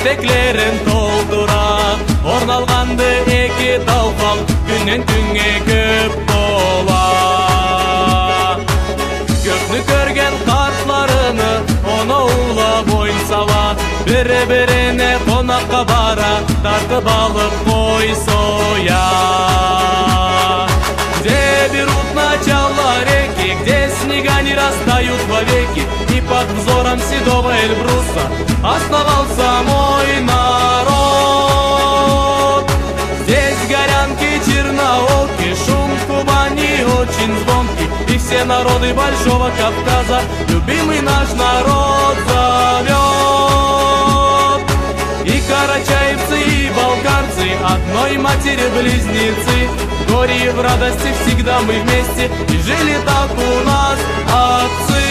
ертеклерин толтура. Орун алганды эки талкал күннен күнгө көп бола. Көпнү көрген картларыны оноулап ойын сала, бири-бирине конакка бара, тартып алып кой соя. Где берут начало реки, где снега не растают вовеки, и под взором седого Эльбруса оставался мой народ. Здесь горянки, черноокие, шум Кубани очень звонкий, и все народы Большого Кавказа любимый наш народ зовет. И карачаевцы, и балкарцы, одной матери близнецы, в горе и в радости всегда мы вместе, и жили так у нас отцы.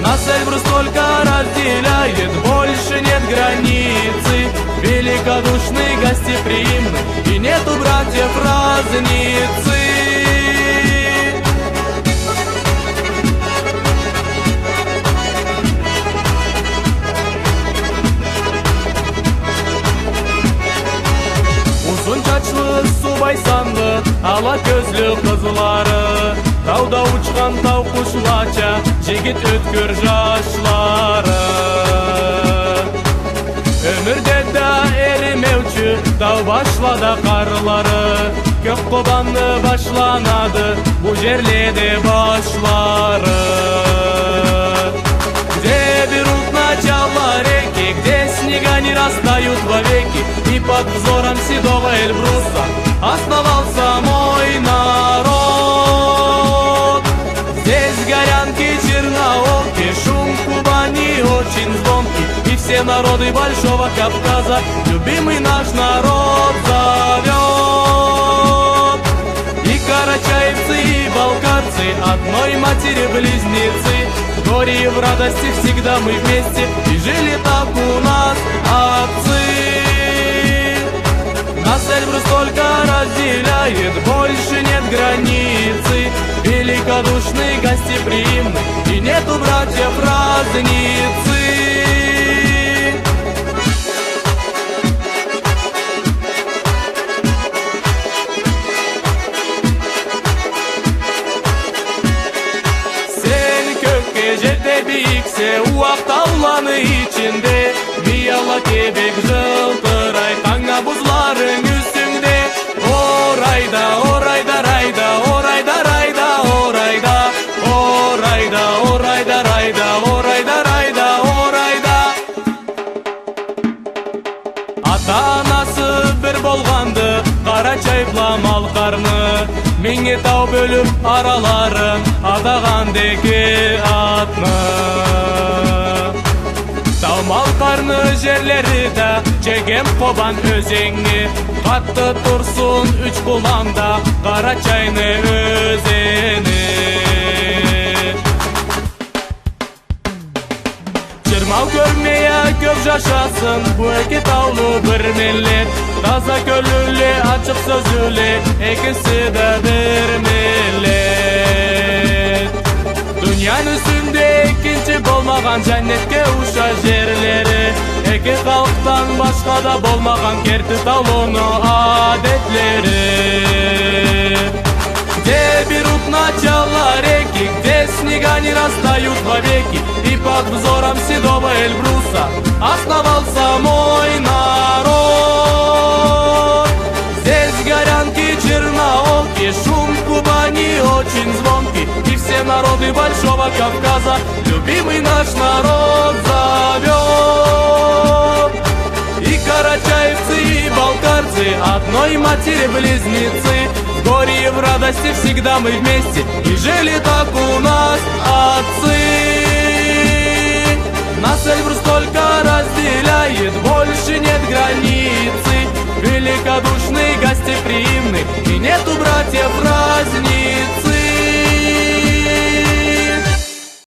Нас Эльбрус только разделяет, больше нет границы. Великодушный, гостеприимный, и нету братьев разницы. Узун чачлы, субайсанды, ала көзлü кызлары, тауда учкан тау кушлача, жигит өткөр жашлары. Өмүрдө да эримеучү тау башлада карлары, көк кобанды башланады бу жерледе башлары. Где берут начало реки, где снега не растают вовеки, и под взором седого Эльбруса оставался мой народ. Здесь горянки, черноокие, шум Кубани очень звонкий, и все народы Большого Кавказа любимый наш народ зовет. И карачаевцы, и балкарцы, одной матери близнецы, в горе и в радости всегда мы вместе, и жили так у нас отцы. Нас Эльбрус только разделяет, больше нет границы. Великодушный, гостеприимный, и нету братьев разницы. Sen kökке жерде бииксе, уак тауланы ичинде, бияла кебек жылтырай, таңа бузларың үстүңде. Орайда, орайда, райда, орайда, райда, орайда, орайда, орайда, райда, орайда, райда, орайда. Ата-анасы бир болгонду, карачайыпла малкарны, миңе тау бөлүп араларын, атаган деке атны. Тау малкарны жерлери да, жегем кобан өзеңи, катты турсун үч куланда, Карачайны өзени. Чырмау көрмея көп жашасын, бу эки таулу бир миллет, таза көлүле, ачык сөзүле, экиси да бир миллет. Дүйнөнүн үстүндө экинчи болмаган жаннетке уша жерлери, эки калктан башка да болмаган керти таулууну адетлери. Где берут начало реки, где снега не растают вовеки, и под взором седого Эльбруса оставался мой народ. Здесь горянки, черноокие, шум Кубани очень звонкий, и все народы Большого Кавказа любимый наш народ зовет. И карачаевцы, и балкарцы, одной матери близнецы, в горе и в радости всегда мы вместе, и жили так у нас отцы. Нас Эльбрус только разделяет, больше нет границы. Великодушный, гостеприимный, и нету братьев